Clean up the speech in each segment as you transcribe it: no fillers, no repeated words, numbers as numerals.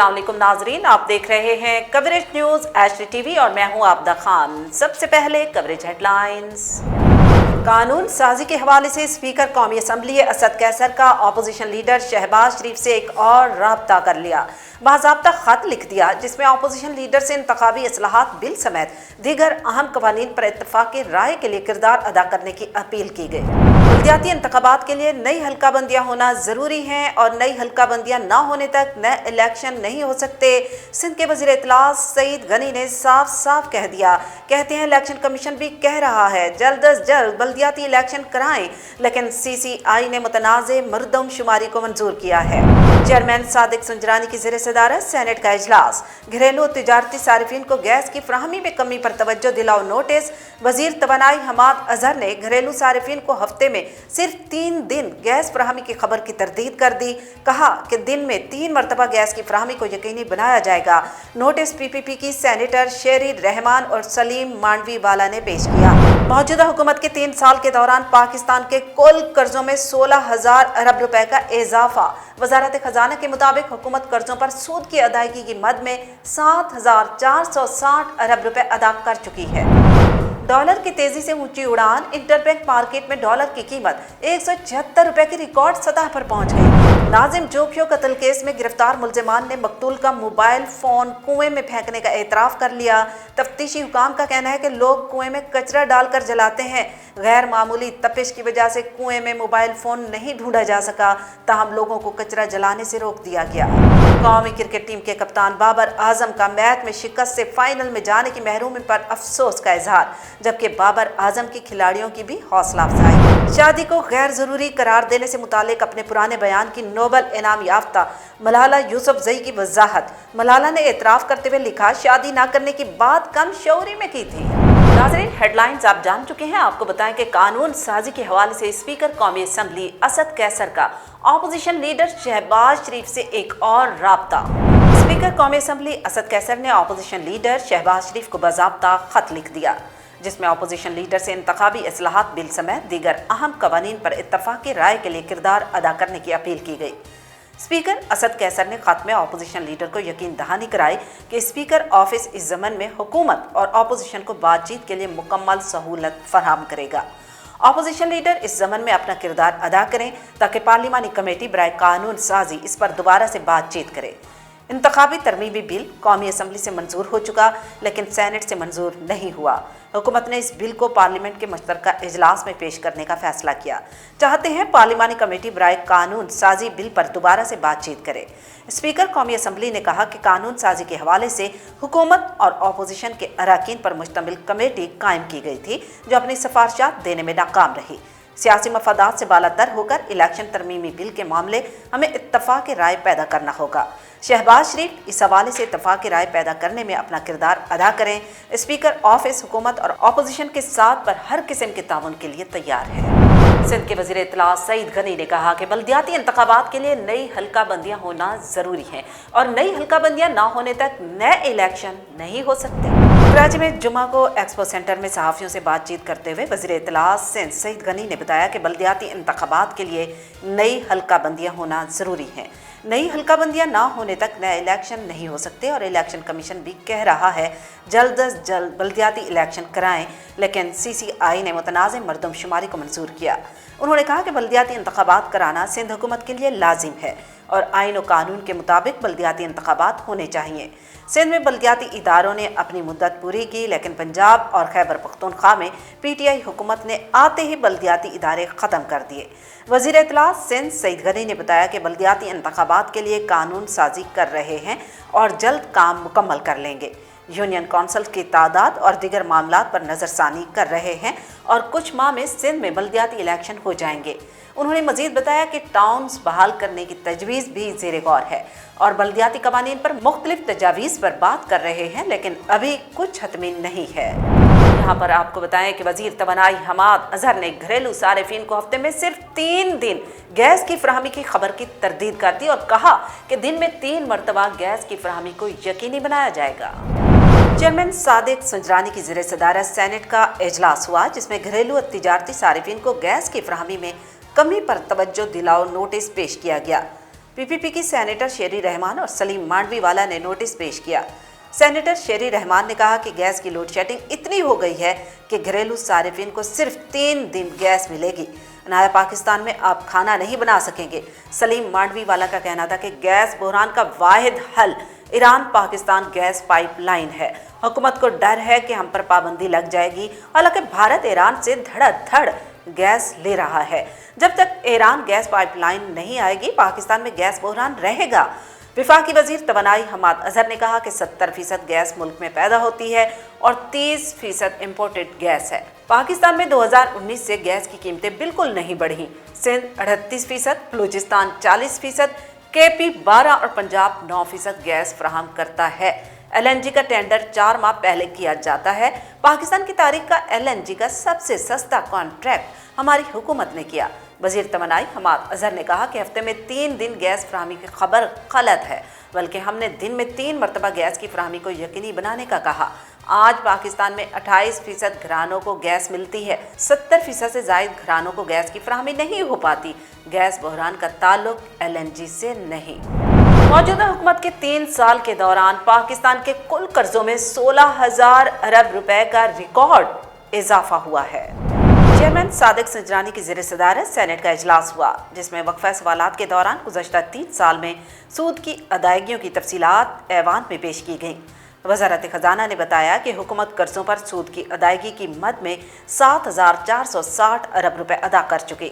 अस्सलाम वालेकुम नाजरीन, आप देख रहे हैं कवरेज न्यूज़ HD TV और मैं हूं आबदा खान। सबसे पहले कवरेज हेडलाइंस। कानून साजी के हवाले से स्पीकर कौमी असम्बली असद कैसर का अपोजिशन लीडर शहबाज शरीफ से एक और राब्ता कर लिया। बाज़ाब्ता खत लिख दिया जिसमें अपोजिशन लीडर से इंतखाबी इस्लाहात बिल समेत दीगर अहम कवानीन पर इत्तफाक़ी राय के लिए किरदार अदा करने की अपील की गई। बल्दियाती इंतखाबात के लिए नई हल्का बंदियाँ होना ज़रूरी हैं और नई हल्का बंदियाँ ना होने तक नए इलेक्शन नहीं हो सकते। सिंध के वज़ीर इत्तलात सईद गनी ने साफ साफ कह दिया। कहते हैं इलेक्शन कमीशन भी कह रहा है जल्द अज जल्द बल्दियाती इलेक्शन कराएं, लेकिन CCI ने मुतनाज़े मरदमशुमारी को मंजूर किया है। चेयरमैन सादिक सुंजरानी की ज़ेर सदारत सेनेट का इजलास। घरेलू तिजारती सारिफिन को गैस की फ्राहमी में कमी पर तवज्जो दिलाओ नोटिस। वज़ीर तवानाई हमाद अजहर ने घरेलू सारिफिन को हफ्ते में सिर्फ 3 दिन गैस फ्राहमी की खबर की तरदीद कर दी। कहा कि दिन में 3 मरतबा गैस की फ्राहमी को यकीनी बनाया जाएगा। नोटिस PPP की सेनेटर शेरी रहमान और सलीम मांडवी वाला ने पेश किया। मौजूदा हुकूमत के 3 साल के दौरान पाकिस्तान के कुल कर्जों में 16,000 अरब रुपए का इजाफा। वजारत खजाना के मुताबिक हुकूमत कर्जों पर सूद की अदायगी की मद में 7,460 अरब रुपए अदा कर चुकी है। डॉलर की तेजी से ऊंची उड़ान। इंटरबैंक मार्केट में डॉलर की कीमत 176 रुपए की रिकॉर्ड सतह पर पहुंच गई। नाजिम जोखियो कत्ल केस में गिरफ्तार मुलजिमान ने मकतूल का मोबाइल फोन कुएं में फेंकने का एतराफ़ कर लिया। तफ्तीशी हुकाम का कहना है कि लोग कुएं में कचरा डालकर जलाते हैं। गैर मामूली तपिश की वजह से कुएं में मोबाइल फोन नहीं ढूंढा जा सका, ताहम लोगों को कचरा जलाने से रोक दिया गया। कौमी क्रिकेट टीम के कप्तान बाबर आजम का मैच में शिकस्त से फाइनल में जाने की महरूमी पर अफसोस का इजहार, जबकि बाबर आजम की खिलाड़ियों की भी हौसला अफजाई। शादी को गैर जरूरी करार देने से मुतालिक अपने पुराने बयान की नोबल इनाम याफ्ता मलाला यूसुफजई की वजाहत। मलाला ने एतराफ़ करते हुए लिखा, शादी ना करने की बात कम शौरी में की थी। नाज़रीन, हेडलाइंस आप जान चुके हैं। आपको बताएं कि कानून साजी के हवाले से स्पीकर कौमी असम्बली असद कैसर का अपोजिशन लीडर शहबाज शरीफ से एक और राब्ता। स्पीकर कौमी असम्बली असद कैसर ने अपोजिशन लीडर शहबाज शरीफ को बाज़ाब्ता खत लिख दिया जिसमें अपोजिशन लीडर से इंतखाबी इस्लाहात बिल समेत दीगर अहम कवानीन पर इत्तफाक़ी राय के लिए किरदार अदा करने की अपील की गई। स्पीकर असद कैसर ने खत में अपोजिशन लीडर को यकीन दहानी कराई कि स्पीकर ऑफिस इस ज़मन में हुकूमत और अपोजिशन को बातचीत के लिए मुकम्मल सहूलत फराहम करेगा। अपोजिशन लीडर इस ज़मन में अपना किरदार अदा करें ताकि पार्लिमानी कमेटी बराए कानून साजी इस पर दोबारा से बातचीत करे। इंतखाबी तरमीमी बिल कौमी असम्बली से मंजूर हो चुका, लेकिन सेनेट से मंजूर नहीं हुआ। हुकूमत ने इस बिल को पार्लियामेंट के मुश्तरका इजलास में पेश करने का फैसला किया। चाहते हैं पार्लिमानी कमेटी बराए कानून साजी बिल पर दोबारा से बातचीत करे। स्पीकर कौमी असम्बली ने कहा कि कानून साजी के हवाले से हुकूमत और अपोजिशन के अराकीन पर मुश्तमिल कमेटी कायम की गई थी जो अपनी सिफारिशात देने में नाकाम रही। सियासी मफादात से बालातर होकर इलेक्शन तरमीमी बिल के मामले हमें इत्तफाक़ राय पैदा करना होगा। शहबाज शरीफ इस हवाले से इत्तफाक़ राय पैदा करने में अपना किरदार अदा करें। स्पीकर ऑफिस हुकूमत और अपोजिशन के साथ पर हर किस्म के ताउन के लिए तैयार है। सिंध के वज़ीर इत्तलात सईद गनी ने कहा कि बल्दियाती इंतखाबात के लिए नई हल्का बंदियाँ होना ज़रूरी है और नई हल्का बंदियाँ ना होने तक नए इलेक्शन नहीं हो सकते। कराची में जुमा को एक्सपो सेंटर में सहाफ़ियों से बातचीत करते हुए वज़ीर इत्तलात सिंध सईद गनी ने बताया कि बल्दियाती इंतखाबात के लिए नई हल्का बंदियाँ होना ज़रूरी है। नई हल्का बंदियाँ ना होने तक नए इलेक्शन नहीं हो सकते और इलेक्शन कमीशन भी कह रहा है जल्द अज जल्द बल्दियाती इलेक्शन कराएं, लेकिन CCI ने मुतनाज़ मरदमशुमारी को मंजूर किया। उन्होंने कहा कि बल्दियाती इंतखाबात कराना सिंध हुकूमत के लिए लाजिम है और आइन और कानून के मुताबिक बल्दियाती इंतखाबात होने चाहिए। सिंध में बल्दियाती इदारों ने अपनी मुद्दत पूरी की, लेकिन पंजाब और खैबर पख्तूनख्वा में PTI हुकूमत ने आते ही बल्दियाती इदारे ख़त्म कर दिए। वज़ीर इत्तलात सिंध सईद गनी ने बताया कि बल्दियाती इंतखाबात के लिए कानून साजी कर रहे हैं और जल्द काम मुकम्मल कर लेंगे। यूनियन कौंसिल की तादाद और दीगर मामलात पर नज़रसानी कर रहे हैं और कुछ माह में सिंध में बल्दियाती इलेक्शन हो जाएंगे। उन्होंने मजीद बताया कि टाउन्स बहाल करने की तजवीज़ भी ज़ेर गौर है और बल्दियाती कवानीन पर मुख्तलिफ तजावीज़ पर बात कर रहे हैं, लेकिन अभी कुछ हतमी नहीं है। यहाँ पर आपको बताएं कि वज़ीर तवानाई हमाद अजहर ने घरेलू सारिफिन को हफ्ते में सिर्फ 3 दिन गैस की फ्राहमी की खबर की तरदीद कर दी और कहा कि दिन में 3 मरतबा गैस की फ्राहमी को यकीनी बनाया जाएगा। चेयरमैन सादिक सुंजरानी की ज़ेर सदारत सेनेट का इजलास हुआ जिसमें घरेलू और तिजारती सारिफिन को गैस की फ्राहमी में कमी पर तवज्जो दिलाओ नोटिस पेश किया गया। पीपीपी की सेनेटर शेरी रहमान और सलीम मांडवीवाला ने नोटिस पेश किया। सेनेटर शेरी रहमान ने कहा कि गैस की लोड शेडिंग इतनी हो गई है कि घरेलू सारिफिन को सिर्फ 3 दिन गैस मिलेगी। नया पाकिस्तान में आप खाना नहीं बना सकेंगे। सलीम मांडवीवाला का कहना था कि गैस बहरान का वाहिद हल ईरान पाकिस्तान गैस पाइपलाइन है। हुकूमत को डर है कि हम पर पाबंदी लग जाएगी। हालांकि भारत ईरान से धड़ाधड़ गैस ले रहा है। जब तक ईरान गैस पाइपलाइन नहीं आएगी, पाकिस्तान में गैस बहरान रहेगा। विफाकी वजीर तवानाई हमाद अजहर ने कहा कि 70% गैस मुल्क में पैदा होती है और 30% इम्पोर्टेड गैस है। पाकिस्तान में 2019 से गैस की कीमतें बिल्कुल नहीं बढ़ी। सिंध 38%, बलूचिस्तान 40%, केपी 12% और पंजाब 9% गैस फराहम करता है। LNG का टेंडर 4 माह पहले किया जाता है। पाकिस्तान की तारीख का LNG का सबसे सस्ता कॉन्ट्रैक्ट हमारी हुकूमत ने किया। वजीर तवानाई हमाद अजहर ने कहा कि हफ्ते में 3 दिन गैस फराहमी की खबर गलत है, बल्कि हमने दिन में 3 मरतबा गैस की फराहमी को यकीनी बनाने का कहा। आज पाकिस्तान में 28% घरानों को गैस मिलती है। 70% से ज़ायद घरानों को गैस की फराहमी नहीं हो पाती। गैस बहरान का ताल्लुक LNG से नहीं। मौजूदा हुकूमत के 3 साल के दौरान पाकिस्तान के कुल कर्जों में 16,000 अरब रुपए का रिकॉर्ड इजाफा हुआ है। चेयरमैन सादिक सिंजरानी की ज़ेर सदारत सेनेट का इजलास हुआ, जिसमें वक्फा सवालात के दौरान गुज़श्ता 3 साल में सूद की अदायगियों की तफसीलात ऐवान में पेश की गईं। वज़ारत ख़जाना ने बताया कि हुकूमत कर्ज़ों पर सूद की अदायगी की मद में 7,460 अरब रुपए अदा कर चुकी।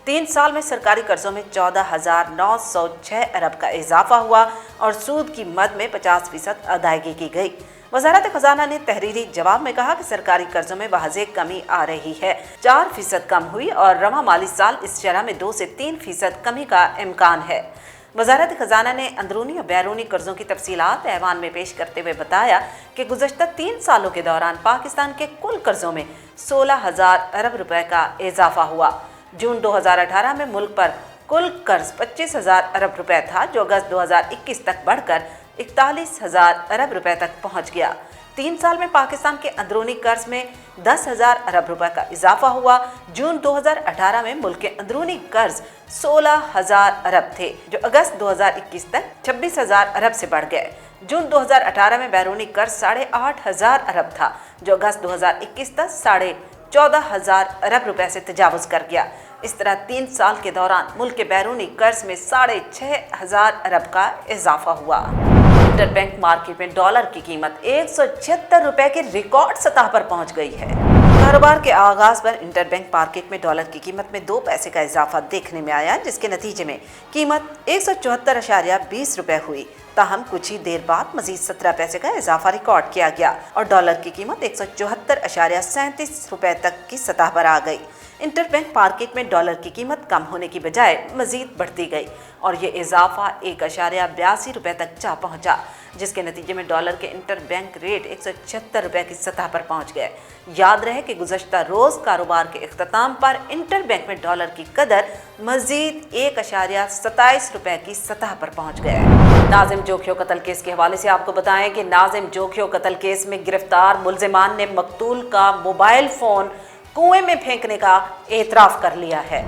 3 साल में सरकारी कर्ज़ों में 14,906 अरब का इजाफा हुआ और सूद की मद में 50% अदायगी की गई। वज़ारत ख़जाना ने तहरीरी जवाब में कहा कि सरकारी कर्ज़ों में वाज़ेह कमी आ रही है। 4% कम हुई और रवा माली साल इस शरह में 2 से 3% कमी का इम्कान है। वज़ारत ख़जाना ने अंदरूनी और बैरूनी कर्ज़ों की तफसीलात ऐवान में पेश करते हुए बताया कि गुज़श्ता 3 सालों के दौरान पाकिस्तान के कुल कर्ज़ों में 16,000 अरब रुपए का इजाफा हुआ। जून 2018 में मुल्क पर कुल कर्ज 25,000 अरब रुपए था, जो अगस्त 2021 तक बढ़कर 41,000 अरब रुपए तक पहुंच गया। 3 साल में पाकिस्तान के अंदरूनी कर्ज में 10,000 अरब रुपए का इजाफा हुआ। जून 2018 में मुल्क के अंदरूनी कर्ज 16,000 अरब थे, जो अगस्त 2021 तक 26,000 अरब से बढ़ गए। जून 2018 में बैरूनी कर्ज 8,500 अरब था, जो अगस्त 2021 तक 14,500 अरब रुपए से तजावुज कर गया। इस तरह 3 साल के दौरान मुल्क के बैरूनी कर्ज में 6,500 अरब का इजाफा हुआ। इंटरबैंक मार्केट में डॉलर की कीमत 176 रुपए की रिकॉर्ड सतह पर पहुंच गई है। कारोबार के आगाज पर इंटरबैंक मार्केट में डॉलर की कीमत में 2 पैसे का इजाफा देखने में आया, जिसके नतीजे में कीमत 174.20 रुपए हुई। ताहम कुछ ही देर बाद मजीद 17 पैसे का इजाफा रिकॉर्ड किया गया और डॉलर की कीमत 174.37 रुपए तक की सतह पर आ गई। इंटरबैंक मार्केट में डॉलर की कीमत कम होने की बजाय मजीद बढ़ती गई और ये इजाफा 1.82 रुपए तक जा पहुंचा, जिसके नतीजे में डॉलर के इंटरबैंक रेट 176 रुपए की सतह पर पहुंच गए। याद रहे कि गुज़श्ता रोज़ कारोबार के इख्तिताम पर इंटरबैंक में डॉलर की कदर मजीद 1.27 रुपए की सतह पर पहुंच गए। नाजिम जोखियो कत्ल केस के हवाले से आपको बताएं कि नाजिम जोखियो कत्ल केस में गिरफ्तार मुल्जिमान ने मकतूल का मोबाइल फ़ोन कुएं में फेंकने का एतराफ़ कर लिया है।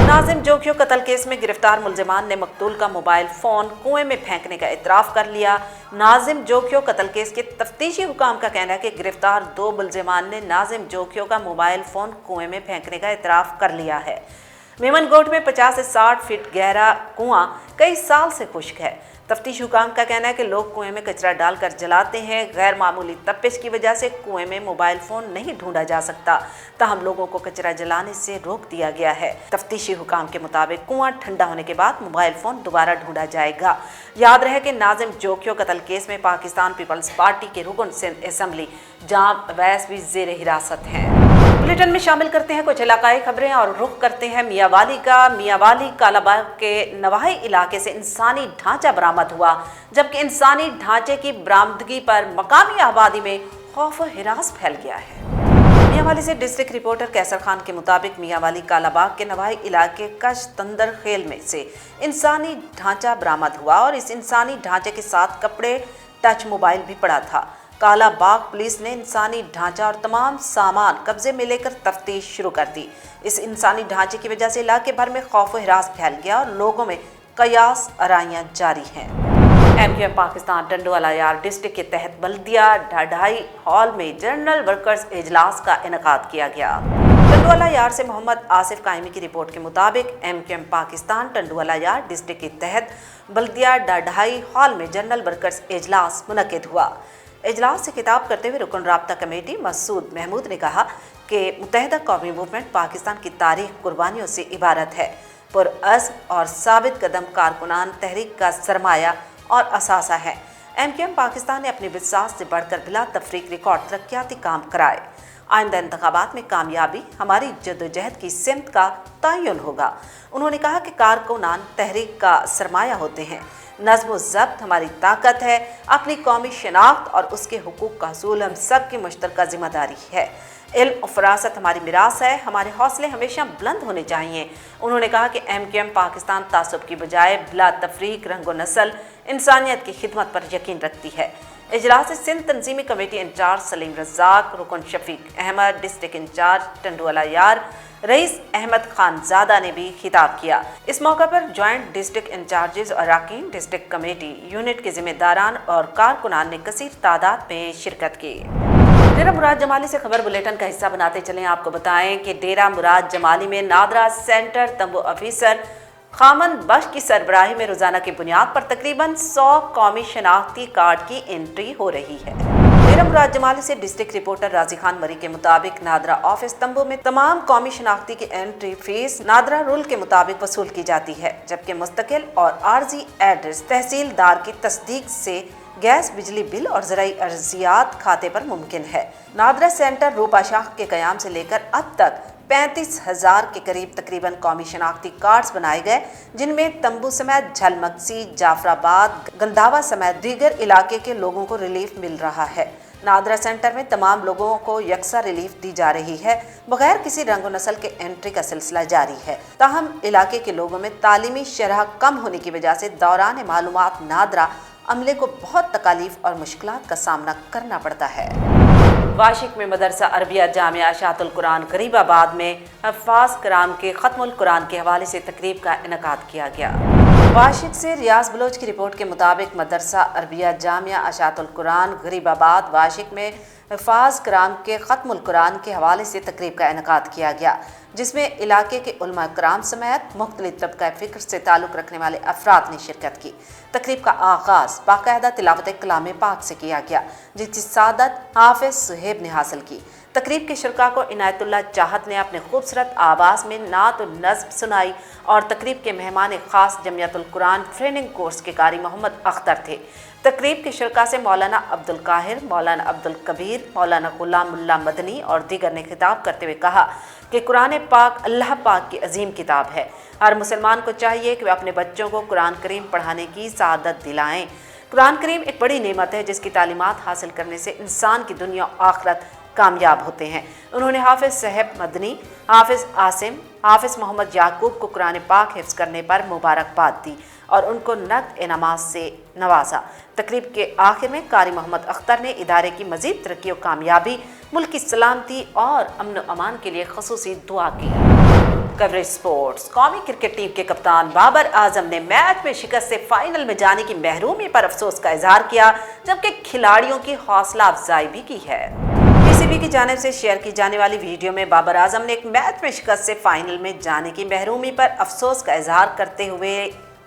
नाजिम जोखियो कत्ल केस में गिरफ्तार मुल्जिमान ने मकतूल का मोबाइल फ़ोन कुएं में फेंकने का एतराफ़ कर लिया। नाजिम जोखियो कत्ल केस के तफ्तीशी हुकाम का कहना है कि गिरफ्तार 2 मुल्जिमान ने नाजिम जोखियो का मोबाइल फ़ोन कुएं में फेंकने का एतराफ़ कर लिया है। मेमनगोट में 50 से 60 फीट गहरा कुआं कई साल से खुश्क है। तफ्तीश हुकाम का कहना है कि लोग कुएं में कचरा डालकर जलाते हैं। गैर मामूली तपिश की वजह से कुएं में मोबाइल फ़ोन नहीं ढूंढा जा सकता, ताहम लोगों को कचरा जलाने से रोक दिया गया है। तफ्तीशी हुकाम के मुताबिक कुआं ठंडा होने के बाद मोबाइल फ़ोन दोबारा ढूंढा जाएगा। याद रहे कि नाजिम जोखियो कत्ल केस में पाकिस्तान पीपल्स पार्टी के रुकन सिंध असम्बली जाम अवैस भी ज़ेर हिरासत हैं। बुलेटिन में शामिल करते हैं कुछ इलाकाई खबरें और रुख करते हैं मियांवाली का। मियांवाली कालाबाग के नवाही इलाके से इंसानी ढांचा बरामद हुआ, जबकि इंसानी ढांचे की बरामदगी पर मकामी आबादी में खौफ हिरास फैल गया है। मियांवाली से डिस्ट्रिक्ट रिपोर्टर कैसर खान के मुताबिक मियांवाली कालाबाग के नवाही इलाके कश तंदर खेल में से इंसानी ढांचा बरामद हुआ और इस इंसानी ढांचे के साथ कपड़े, टच मोबाइल भी पड़ा था। कालाबाग पुलिस ने इंसानी ढांचा और तमाम सामान कब्जे में लेकर तफ्तीश शुरू कर दी। इस इंसानी ढांचे की वजह से इलाके भर में खौफ व हिरास फैल गया और लोगों में कयास आराइयां जारी हैं। एमक्यूएम पाकिस्तान टंडोवाला यार डिस्ट्रिक्ट के तहत बल्दिया ढाढाई हॉल में जनरल वर्कर्स इजलास का इनेकाद किया गया। टंडोवाला यार से मोहम्मद आसिफ कायमी की रिपोर्ट के मुताबिक एमक्यूएम पाकिस्तान टंडोवाला यार डिस्ट्रिक्ट के तहत बल्दिया ढाढाई हॉल में जनरल वर्कर्स इजलास मुनक्किद हुआ। इजलास से खिताब करते हुए रुकन राब्ता कमेटी मसूद महमूद ने कहा कि मुत्तहिदा कौमी मूवमेंट पाकिस्तान की तारीख कुर्बानियों से इबारत है। पुरअज़्म और साबित कदम कारकुनान तहरीक का सरमाया और असासा है। एमक्यूएम पाकिस्तान ने अपनी बिसात से बढ़कर बिला तफरीक रिकॉर्ड तरक्याती काम कराए। आइंदा इंतखाबात में कामयाबी हमारी जद्दोजहद की सिमत का तयन होगा। उन्होंने कहा कि कारकुनान तहरीक का सरमाया होते हैं। नज़्म व ज़ब्त हमारी ताकत है। अपनी कौमी शनाख्त और उसके हुकूक का हसूल हम सब की मुश्तरका जिम्मेदारी है। इल्म और फरासत हमारी मिरास है। हमारे हौसले हमेशा बुलंद होने चाहिए। उन्होंने कहा कि एमक्यूएम पाकिस्तान तासुब की बजाय बिला तफरीक रंग व नस्ल इंसानियत की खिदमत पर यकीन रखती है। इजलास सिंध तंजीमी कमेटी इंचार्ज सलीम रज़ाक, रुकन शफीक अहमद, डिस्ट्रिक्ट इंचार्ज टंडोवाला यार रईस अहमद खानजादा ने भी खिताब किया। इस मौका पर जॉइंट डिस्ट्रिक्ट इंचार्जेस और अरकान डिस्ट्रिक्ट कमेटी यूनिट के जिम्मेदारान और कारकुनान ने कसीर तादाद में शिरकत की। डेरा मुराद जमाली से खबर बुलेटिन का हिस्सा बनाते चलें। आपको बताएं कि डेरा मुराद जमाली में नादरा सेंटर तंबू ऑफिसर खामन बख्श की सरबराही में रोजाना की बुनियाद पर तकरीबन 100 कौमी शनाख्ती कार्ड की एंट्री हो रही है। डेरा मुराद जमाली से डिस्ट्रिक्ट रिपोर्टर राजी खान मरी के मुताबिक नादरा ऑफिस तंबू में तमाम कौमी शनाख्ती की एंट्री फीस नादरा रूल के मुताबिक वसूल की जाती है, जबकि मुस्तकिल और आर्जी एड्रेस तहसीलदार की तस्दीक से गैस बिजली बिल और ज़राई अर्जियात खाते पर मुमकिन है। नादरा सेंटर रूपाशाह के क़याम से लेकर अब तक 35,000 के करीब तकरीबन कौमी शनाख्ती कार्ड्स बनाए गए, जिनमें तंबू समेत झलमक्सी, जाफराबाद, गंधावा समेत दीगर इलाके के लोगों को रिलीफ मिल रहा है। नादरा सेंटर में तमाम लोगों को यकसा रिलीफ दी जा रही है। बगैर किसी रंग व नस्ल के एंट्री का सिलसिला जारी है। ताहम इलाके के लोगों में तालीमी शरह कम होने की वजह से दौरान मालूमात नादरा अमले को बहुत तकालीफ और मुश्किलात का सामना करना पड़ता है। वाशिक में मदरसा अरबिया जामिया अशातुल कुरान गरीबाबाद में हफ्फाज कराम के खत्मुल कुरान के हवाले से तकरीब का इनेकाद किया गया। वाशिक से रियाज बलोच की रिपोर्ट के मुताबिक मदरसा अरबिया जामिया अशातुल कुरान गरीबाबाद वाशिक में हफ्फाज कराम के खत्मुल कुरान के हवाले से तकरीब का इनेकाद किया गया, जिसमें इलाके के उलमा कराम समेत मुख्तलिफ तबका फ़िक्र से ताल्लुक़ रखने वाले अफराद ने शिरकत की। तकरीब का आगाज़ बाकायदा तिलावत कलाम पाक से किया गया, जिसकी सादत हाफिज सुहेब ने हासिल की। तकरीब के शुरका को इनायतुल्लाह चाहत ने अपने खूबसूरत आवाज़ में नात और नज़्म सुनाई और तकरीब के मेहमान ख़ास जमियतुल कुरान ट्रेनिंग कोर्स के कारी मोहम्मद अख्तर थे। तकरीब के शुरका से मौलाना अब्दुल काहिर, मौलाना अब्दुल कबीर, मौलाना गुलामुल्लाह मदनी और दीगर ने खिताब करते हुए कहा कि कुरान पाक अल्लाह पाक की अजीम किताब है। हर मुसलमान को चाहिए कि वे अपने बच्चों को कुरान करीम पढ़ाने की सादत दिलाएं। कुरान करीम एक बड़ी नेमत है, जिसकी तालीमात हासिल करने से इंसान की दुनिया और आखिरत कामयाब होते हैं। उन्होंने हाफिज साहब मदनी, हाफिज आसिम, हाफिज मोहम्मद याकूब को कुरान पाक हिफ्ज़ करने पर मुबारकबाद दी और उनको नक़द इनामात से नवाजा। तकरीब के आखिर में कारी मोहम्मद अख्तर ने इदारे की मज़ीद तरक्की और कामयाबी, मुल्क की सलामती और अमन व अमान के लिए ख़ुसूसी दुआ की। Coverage sports. कौमी क्रिकेट टीम के कप्तान बाबर आजम ने मैच में शिकस्त से फाइनल में जाने की महरूमी पर अफसोस का इजहार किया, जबकि खिलाड़ियों की हौसला अफजाई भी की है। पीसीबी की जानिब से शेयर की जाने वाली वीडियो में बाबर आजम ने एक मैच में शिकस्त से फाइनल में जाने की महरूमी पर अफसोस का इजहार करते हुए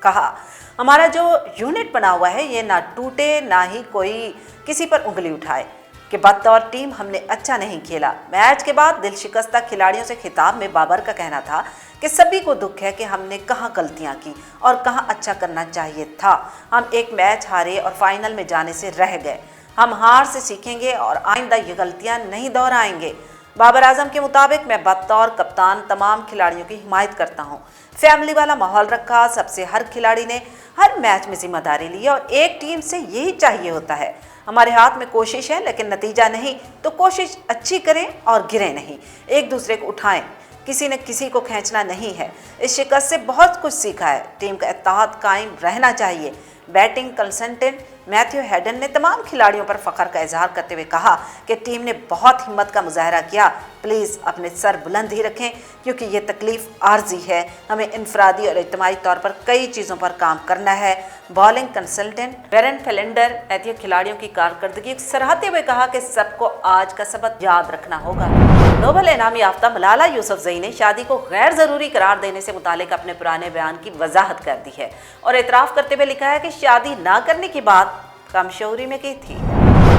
कहा, हमारा जो यूनिट बना हुआ है ये ना टूटे ना ही कोई किसी पर उंगली उठाए कि बतौर टीम हमने अच्छा नहीं खेला। मैच के बाद दिल शिकस्ता खिलाड़ियों से खिताब में बाबर का कहना था कि सभी को दुख है कि हमने कहाँ गलतियाँ की और कहाँ अच्छा करना चाहिए था। हम एक मैच हारे और फाइनल में जाने से रह गए। हम हार से सीखेंगे और आइंदा ये गलतियाँ नहीं दोहराएंगे। बाबर आजम के मुताबिक मैं बतौर कप्तान तमाम खिलाड़ियों की हिमायत करता हूँ। फैमिली वाला माहौल रखा, सबसे हर खिलाड़ी ने हर मैच में जिम्मेदारी ली और एक टीम से यही चाहिए होता है। हमारे हाथ में कोशिश है लेकिन नतीजा नहीं, तो कोशिश अच्छी करें और गिरें नहीं, एक दूसरे को उठाएं, किसी ने किसी को खींचना नहीं है। इस शिकस्त से बहुत कुछ सीखा है। टीम का इत्तेहाद कायम रहना चाहिए। बैटिंग कंसल्टेंट मैथ्यू हेडन ने तमाम खिलाड़ियों पर फख्र का इजहार करते हुए कहा कि टीम ने बहुत हिम्मत का मुजाहरा किया। प्लीज़ अपने सर बुलंद ही रखें क्योंकि ये तकलीफ आर्जी है। हमें इनफरादी और इज्तिमाई तौर पर कई चीज़ों पर काम करना है। बॉलिंग कंसल्टेंट बेरन फेलेंडर मैथ्यू खिलाड़ियों की कारकर्दगी सराहते हुए कहा कि सबको आज का सबक याद रखना होगा। नोबेल इनाम याफ्ता मलाला यूसुफजई ने शादी को गैर ज़रूरी करार देने से मुतालिक अपने पुराने बयान की वजाहत कर दी है और एतराफ़ करते हुए लिखा है कि शादी ना करने की बात कमशोरी में की थी।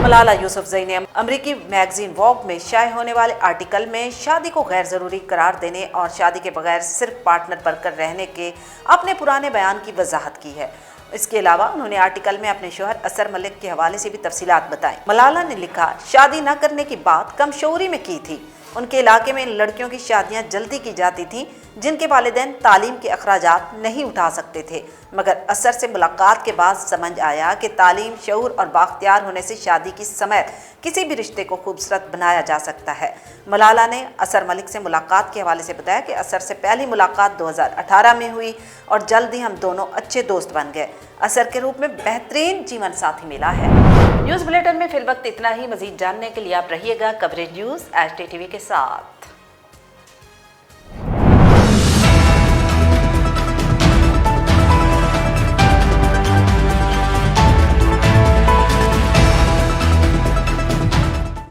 मलाला यूसुफजई ने अमरीकी मैगजीन वॉग में शाये होने वाले आर्टिकल में शादी को गैर ज़रूरी करार देने और शादी के बगैर सिर्फ पार्टनर बनकर रहने के अपने पुराने बयान की वजाहत की है। इसके अलावा उन्होंने आर्टिकल में अपने शोहर असर मलिक के हवाले से भी तफसीलात बताई। मलाला ने लिखा, शादी न करने की बात कमशोरी में की थी। उनके इलाके में इन लड़कियों की शादियां जल्दी की जाती थीं जिनके वालिदैन तालीम के अखराजात नहीं उठा सकते थे, मगर असर से मुलाकात के बाद समझ आया कि तालीम, शऊर और बाख्तियार होने से शादी की समय किसी भी रिश्ते को खूबसूरत बनाया जा सकता है। मलाला ने असर मलिक से मुलाकात के हवाले से बताया कि असर से पहली मुलाकात 2018 में हुई और जल्द ही हम दोनों अच्छे दोस्त बन गए। असर के रूप में बेहतरीन जीवन साथी मिला है। न्यूज़ बुलेटिन में फिल वक्त इतना ही। मजीद जानने के लिए आप रहिएगा कवरेज न्यूज़ HT TV के साथ।